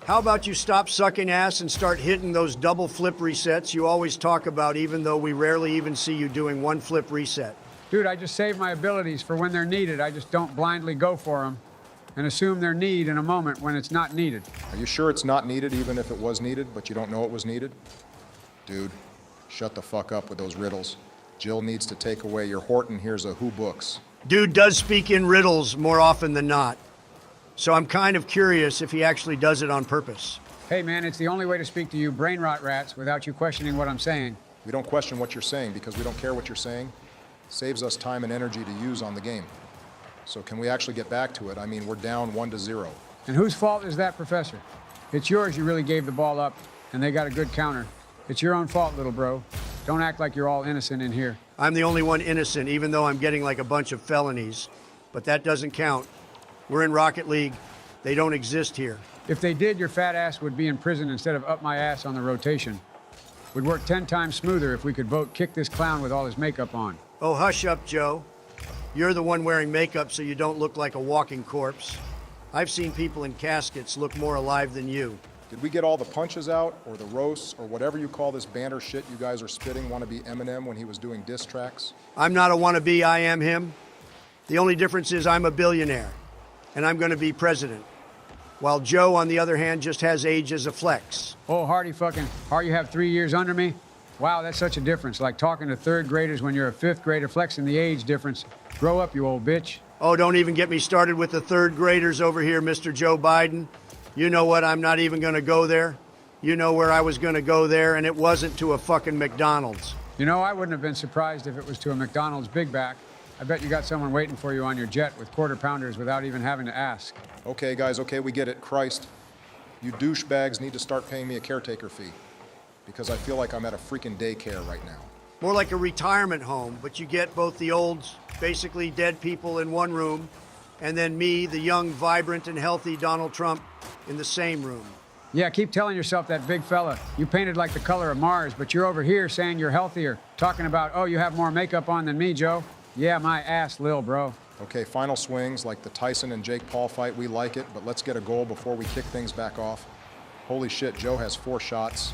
How about you stop sucking ass and start hitting those double flip resets you always talk about, even though we rarely even see you doing one flip reset? Dude, I just save my abilities for when they're needed. I just don't blindly go for them and assume their need in a moment when it's not needed. Are you sure it's not needed even if it was needed, but you don't know it was needed? Dude, Shut the fuck up with those riddles. Jill needs to take away your Horton. Here's a who books. Dude does speak in riddles more often than not. So I'm kind of curious if he actually does it on purpose. Hey, man, it's the only way to speak to you brain rot rats without you questioning what I'm saying. We don't question what you're saying because we don't care what you're saying. Saves us time and energy to use on the game. So can we actually get back to it? I mean, we're down 1-0. And whose fault is that, Professor? It's yours. You really gave the ball up, and they got a good counter. It's your own fault, little bro. Don't act like you're all innocent in here. I'm the only one innocent, even though I'm getting like a bunch of felonies. But that doesn't count. We're in Rocket League. They don't exist here. If they did, your fat ass would be in prison instead of up my ass on the rotation. Would work 10 times smoother if we could vote kick this clown with all his makeup on. Oh, hush up, Joe. You're the one wearing makeup so you don't look like a walking corpse. I've seen people in caskets look more alive than you. Did we get all the punches out, or the roasts, or whatever you call this banter shit you guys are spitting? Want to be Eminem when he was doing diss tracks? I'm not a wannabe, I am him. The only difference is I'm a billionaire, and I'm going to be president. While Joe, on the other hand, just has age as a flex. Oh, Hardy, you have 3 years under me? Wow, that's such a difference. Like talking to third graders when you're a fifth grader, flexing the age difference. Grow up, you old bitch. Oh, don't even get me started with the third graders over here, Mr. Joe Biden. You know what? I'm not even going to go there. You know where I was going to go there, and it wasn't to a fucking McDonald's. You know, I wouldn't have been surprised if it was to a McDonald's Big Back. I bet you got someone waiting for you on your jet with quarter pounders without even having to ask. Okay, guys, okay, we get it. Christ, you douchebags need to start paying me a caretaker fee because I feel like I'm at a freaking daycare right now. More like a retirement home, but you get both the old, basically dead people in one room, and then me, the young, vibrant, and healthy Donald Trump, in the same room. Yeah, keep telling yourself that, big fella. You painted like the color of Mars, but you're over here saying you're healthier, talking about, oh, you have more makeup on than me, Joe. Yeah, my ass, lil, bro. Okay, final swings, like the Tyson and Jake Paul fight, we like it, but let's get a goal before we kick things back off. Holy shit, Joe has 4 shots.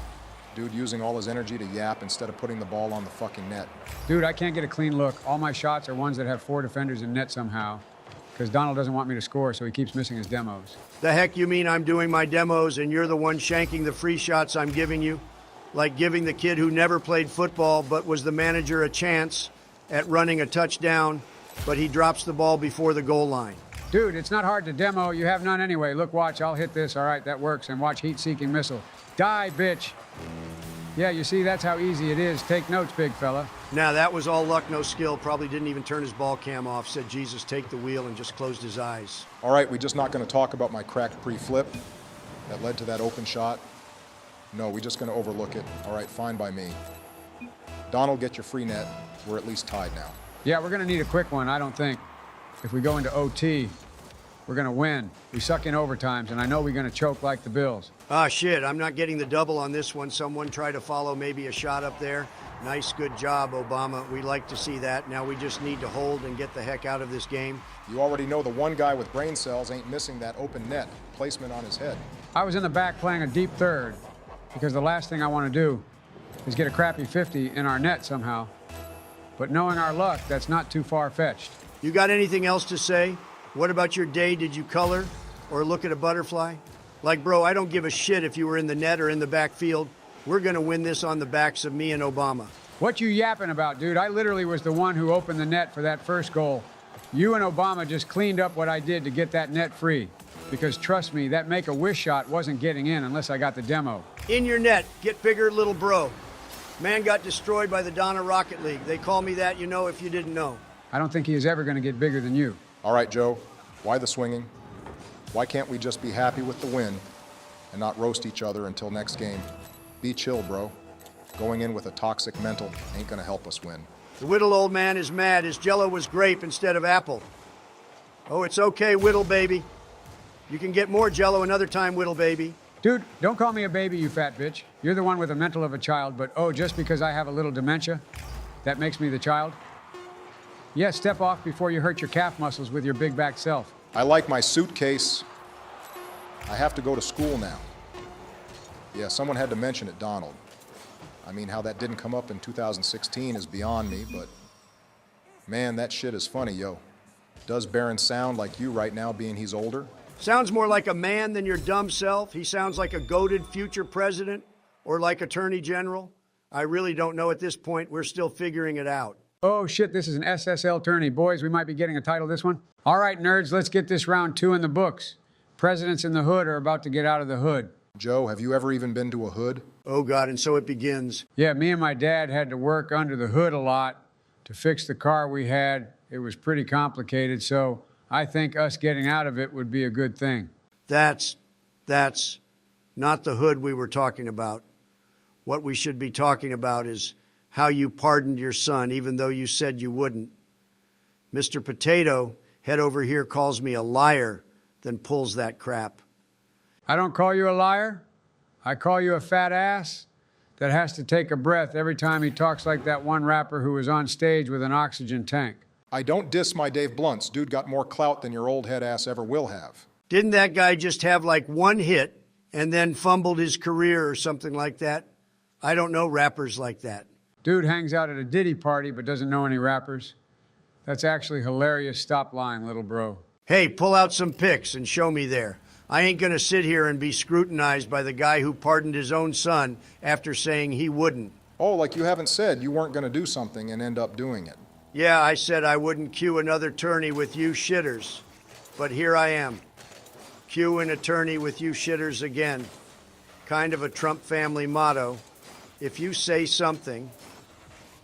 Dude using all his energy to yap instead of putting the ball on the fucking net. Dude, I can't get a clean look. All my shots are ones that have 4 defenders in net somehow. Because Donald doesn't want me to score, so he keeps missing his demos. The heck you mean I'm doing my demos and you're the one shanking the free shots I'm giving you? Like giving the kid who never played football but was the manager a chance at running a touchdown, but he drops the ball before the goal line. Dude, it's not hard to demo. You have none anyway. Look, watch, I'll hit this. All right, that works. And watch heat-seeking missile. Die, bitch. Yeah, you see, that's how easy it is. Take notes, big fella. Now, that was all luck, no skill. Probably didn't even turn his ball cam off. Said, Jesus, take the wheel, and just closed his eyes. All right, we're just not going to talk about my cracked pre-flip that led to that open shot. No, we're just going to overlook it. All right, fine by me. Donald, get your free net. We're at least tied now. Yeah, we're going to need a quick one, I don't think. If we go into OT, we're going to win. We suck in overtimes, and I know we're going to choke like the Bills. Ah, shit, I'm not getting the double on this one. Someone try to follow maybe a shot up there. Nice, good job, Obama. We like to see that. Now we just need to hold and get the heck out of this game. You already know the one guy with brain cells ain't missing that open net placement on his head. I was in the back playing a deep third because the last thing I want to do is get a crappy 50 in our net somehow. But knowing our luck, that's not too far-fetched. You got anything else to say? What about your day? Did you color or look at a butterfly? Like, bro, I don't give a shit if you were in the net or in the backfield. We're going to win this on the backs of me and Obama. What you yapping about, dude? I literally was the one who opened the net for that first goal. You and Obama just cleaned up what I did to get that net free. Because trust me, that make-a-wish shot wasn't getting in unless I got the demo. In your net, get bigger, little bro. Man got destroyed by the Donna Rocket League. They call me that, you know, if you didn't know. I don't think he is ever going to get bigger than you. All right, Joe, why the swinging? Why can't we just be happy with the win and not roast each other until next game? Be chill, bro. Going in with a toxic mental ain't gonna help us win. The Whittle old man is mad. His jello was grape instead of apple. Oh, it's okay, Whittle baby. You can get more jello another time, Whittle baby. Dude, don't call me a baby, you fat bitch. You're the one with the mental of a child, but oh, just because I have a little dementia, that makes me the child? Yeah, step off before you hurt your calf muscles with your big back self. I like my suitcase. I have to go to school now. Yeah, someone had to mention it, Donald. I mean, how that didn't come up in 2016 is beyond me, but man, that shit is funny, yo. Does Barron sound like you right now, being he's older? Sounds more like a man than your dumb self. He sounds like a goated future president or like Attorney General. I really don't know at this point. We're still figuring it out. Oh shit, this is an SSL tourney. Boys, we might be getting a title this one. All right, nerds, let's get this round 2 in the books. Presidents in the hood are about to get out of the hood. Joe, have you ever even been to a hood? Oh, God, and so it begins. Yeah, me and my dad had to work under the hood a lot to fix the car we had. It was pretty complicated, so I think us getting out of it would be a good thing. That's not the hood we were talking about. What we should be talking about is how you pardoned your son, even though you said you wouldn't. Mr. Potato, head over here, calls me a liar, then pulls that crap. I don't call you a liar. I call you a fat ass that has to take a breath every time he talks like that one rapper who was on stage with an oxygen tank. I don't diss my Dave Blunts. Dude got more clout than your old head ass ever will have. Didn't that guy just have like one hit and then fumbled his career or something like that? I don't know rappers like that. Dude hangs out at a Diddy party but doesn't know any rappers. That's actually hilarious. Stop lying, little bro. Hey, pull out some pics and show me there. I ain't gonna sit here and be scrutinized by the guy who pardoned his own son after saying he wouldn't. Oh, like you haven't said you weren't going to do something and end up doing it. Yeah, I said I wouldn't cue another tourney with you shitters. But here I am. Cue an attorney with you shitters again. Kind of a Trump family motto. If you say something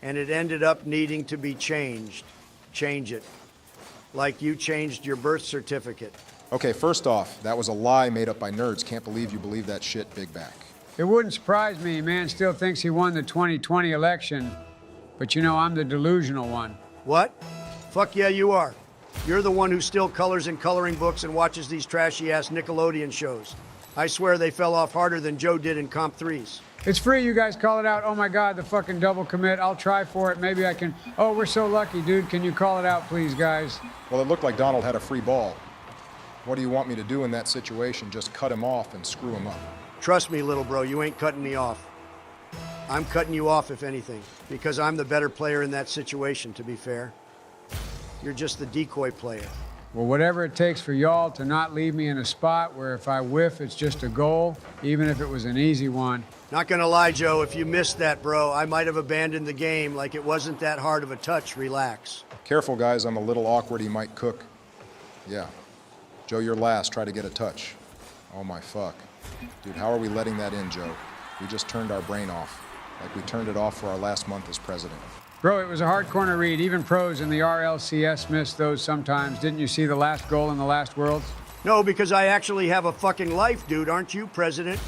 and it ended up needing to be changed, change it. Like you changed your birth certificate. Okay, first off, that was a lie made up by nerds. Can't believe you believe that shit, Big Back. It wouldn't surprise me. Man still thinks he won the 2020 election. But you know, I'm the delusional one. What? Fuck yeah, you are. You're the one who still colors in coloring books and watches these trashy-ass Nickelodeon shows. I swear they fell off harder than Joe did in Comp 3s. It's free, you guys call it out. Oh my God, the fucking double commit. I'll try for it. Maybe I can. Oh, we're so lucky, dude. Can you call it out, please, guys? Well, it looked like Donald had a free ball. What do you want me to do in that situation? Just cut him off and screw him up? Trust me, little bro, you ain't cutting me off. I'm cutting you off, if anything, because I'm the better player in that situation, to be fair. You're just the decoy player. Well, whatever it takes for y'all to not leave me in a spot where if I whiff, it's just a goal, even if it was an easy one. Not gonna lie, Joe, if you missed that, bro, I might have abandoned the game like it wasn't that hard of a touch. Relax. Careful, guys. I'm a little awkward. He might cook. Yeah. Joe, you're last. Try to get a touch. Oh, my fuck. Dude, how are we letting that in, Joe? We just turned our brain off. Like we turned it off for our last month as president. Bro, it was a hard corner read. Even pros in the RLCS miss those sometimes. Didn't you see the last goal in the last Worlds? No, because I actually have a fucking life, dude. Aren't you, President?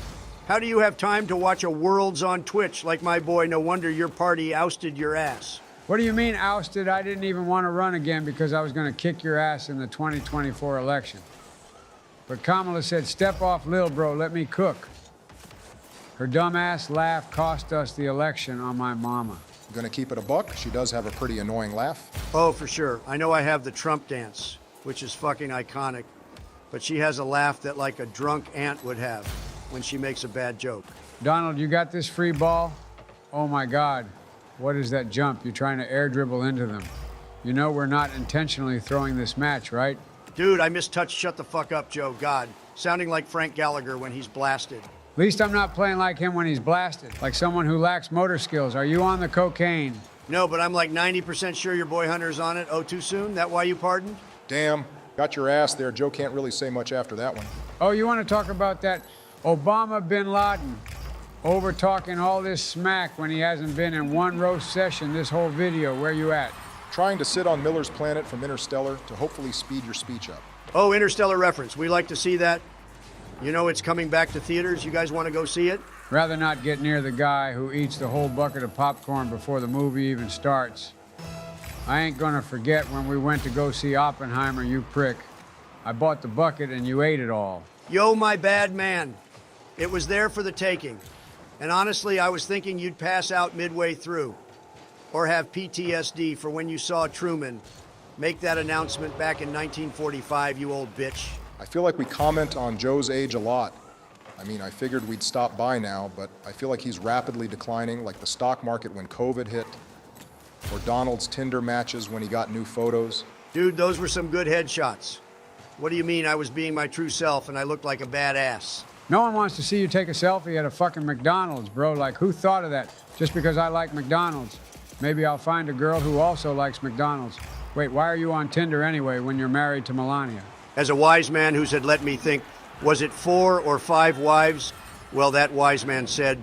How do you have time to watch a Worlds on Twitch like my boy? No wonder your party ousted your ass. What do you mean ousted? I didn't even want to run again because I was going to kick your ass in the 2024 election. But Kamala said, step off, lil bro, let me cook. Her dumbass laugh cost us the election on my mama. Gonna keep it a buck? She does have a pretty annoying laugh. Oh, for sure. I know I have the Trump dance, which is fucking iconic, but she has a laugh that like a drunk aunt would have when she makes a bad joke. Donald, you got this free ball? Oh my God. What is that jump? You're trying to air dribble into them. You know we're not intentionally throwing this match, right? Dude, I mistouched shut the fuck up, Joe. God. Sounding like Frank Gallagher when he's blasted. At least I'm not playing like him when he's blasted, like someone who lacks motor skills. Are you on the cocaine? No, but I'm like 90% sure your boy Hunter's on it. Oh, too soon? That why you pardoned? Damn, got your ass there. Joe can't really say much after that one. Oh, you want to talk about that Obama bin Laden over talking all this smack when he hasn't been in one roast session this whole video? Where you at? Trying to sit on Miller's planet from Interstellar to hopefully speed your speech up. Oh, Interstellar reference. We like to see that. You know it's coming back to theaters. You guys want to go see it? Rather not get near the guy who eats the whole bucket of popcorn before the movie even starts. I ain't gonna forget when we went to go see Oppenheimer, you prick. I bought the bucket and you ate it all. Yo, my bad man. It was there for the taking. And honestly, I was thinking you'd pass out midway through. Or have PTSD for when you saw Truman make that announcement back in 1945, you old bitch. I feel like we comment on Joe's age a lot. I mean, I figured we'd stop by now, but I feel like he's rapidly declining, like the stock market when COVID hit, or Donald's Tinder matches when he got new photos. Dude, those were some good headshots. What do you mean I was being my true self and I looked like a badass? No one wants to see you take a selfie at a fucking McDonald's, bro. Like, who thought of that? Just because I like McDonald's. Maybe I'll find a girl who also likes McDonald's. Wait, why are you on Tinder anyway when you're married to Melania? As a wise man who said, let me think, was it 4 or 5 wives? Well, that wise man said,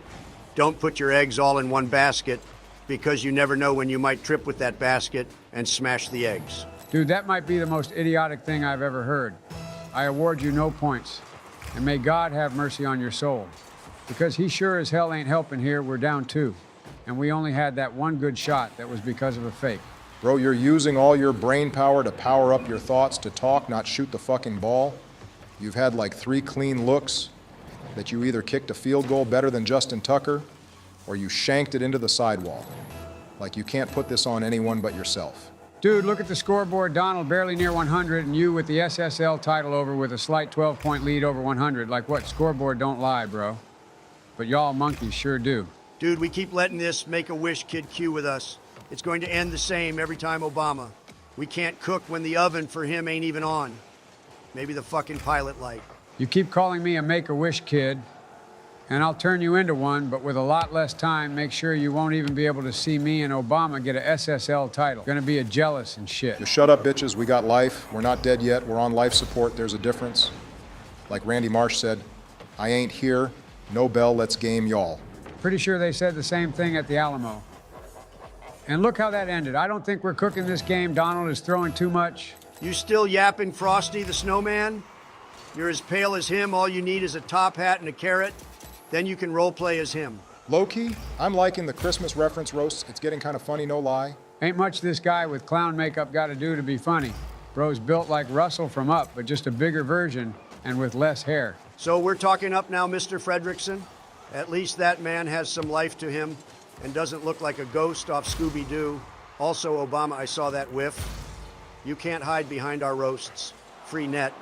don't put your eggs all in one basket because you never know when you might trip with that basket and smash the eggs. Dude, that might be the most idiotic thing I've ever heard. I award you no points. And may God have mercy on your soul. Because he sure as hell ain't helping here, we're down 2. And we only had that one good shot that was because of a fake. Bro, you're using all your brain power to power up your thoughts, to talk, not shoot the fucking ball. You've had like 3 clean looks that you either kicked a field goal better than Justin Tucker or you shanked it into the sidewall. Like you can't put this on anyone but yourself. Dude, look at the scoreboard. Donald barely near 100 and you with the SSL title over with a slight 12-point lead over 100. Like what? Scoreboard don't lie, bro. But y'all monkeys sure do. Dude, we keep letting this Make-A-Wish Kid Q with us. It's going to end the same every time Obama. We can't cook when the oven for him ain't even on. Maybe the fucking pilot light. You keep calling me a Make-A-Wish kid, and I'll turn you into one, but with a lot less time, make sure you won't even be able to see me and Obama get a SSL title. Gonna be a jealous and shit. Just shut up, bitches. We got life. We're not dead yet. We're on life support. There's a difference. Like Randy Marsh said, I ain't here. No bell, let's game y'all. Pretty sure they said the same thing at the Alamo. And look how that ended. I don't think we're cooking this game. Donald is throwing too much. You still yapping Frosty the Snowman? You're as pale as him. All you need is a top hat and a carrot. Then you can role play as him. Low-key, I'm liking the Christmas reference roasts. It's getting kind of funny, no lie. Ain't much this guy with clown makeup got to do to be funny. Bro's built like Russell from Up, but just a bigger version and with less hair. So we're talking up now, Mr. Fredrickson. At least that man has some life to him and doesn't look like a ghost off Scooby-Doo. Also, Obama, I saw that whiff. You can't hide behind our roasts. Free net,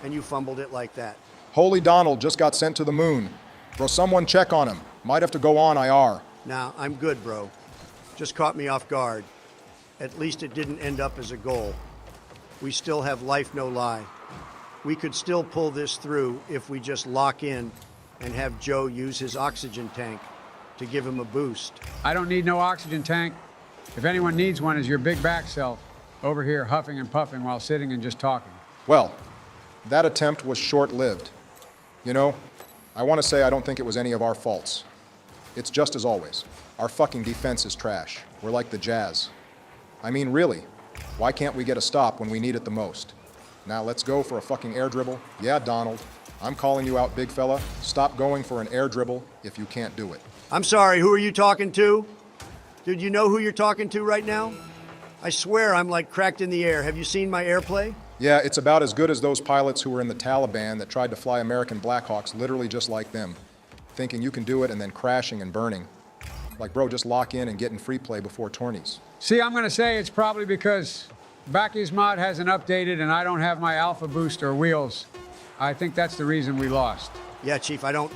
and you fumbled it like that. Holy Donald just got sent to the moon. Bro, someone check on him. Might have to go on IR. Nah, I'm good, bro. Just caught me off guard. At least it didn't end up as a goal. We still have life, no lie. We could still pull this through if we just lock in and have Joe use his oxygen tank to give him a boost. I don't need no oxygen tank. If anyone needs one, is your big back self over here huffing and puffing while sitting and just talking. Well, that attempt was short-lived. You know, I want to say I don't think it was any of our faults. It's just as always. Our fucking defense is trash. We're like the Jazz. I mean, really, why can't we get a stop when we need it the most? Now let's go for a fucking air dribble. Yeah, Donald, I'm calling you out, big fella. Stop going for an air dribble if you can't do it. I'm sorry, who are you talking to? Dude, you know who you're talking to right now? I swear I'm like cracked in the air. Have you seen my airplay? Yeah, it's about as good as those pilots who were in the Taliban that tried to fly American Blackhawks literally just like them, thinking you can do it and then crashing and burning. Like, bro, just lock in and get in free play before tourneys. See, I'm gonna say it's probably because Baki's mod hasn't updated and I don't have my alpha boost or wheels. I think that's the reason we lost. Yeah, Chief, I don't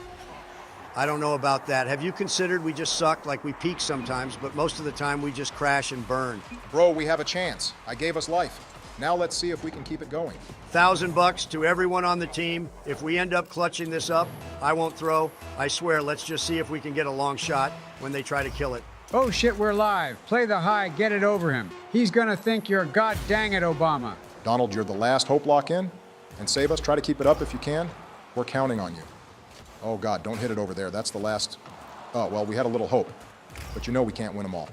know about that. Have you considered we just suck? Like we peak sometimes, but most of the time we just crash and burn. Bro, we have a chance. I gave us life. Now let's see if we can keep it going. $1,000 to everyone on the team. If we end up clutching this up, I won't throw. I swear, let's just see if we can get a long shot when they try to kill it. Oh shit, we're live. Play the high, get it over him. He's gonna think you're god dang it, Obama. Donald, you're the last hope lock in. And save us. Try to keep it up if you can. We're counting on you. Oh, God, don't hit it over there. That's the last. Oh, well, we had a little hope. But you know we can't win them all.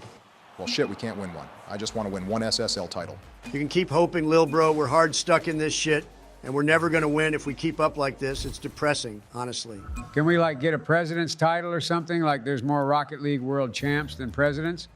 Well, shit, we can't win one. I just want to win one SSL title. You can keep hoping, Lil Bro. We're hard stuck in this shit, and we're never going to win if we keep up like this. It's depressing, honestly. Can we, like, get a president's title or something? Like there's more Rocket League world champs than presidents?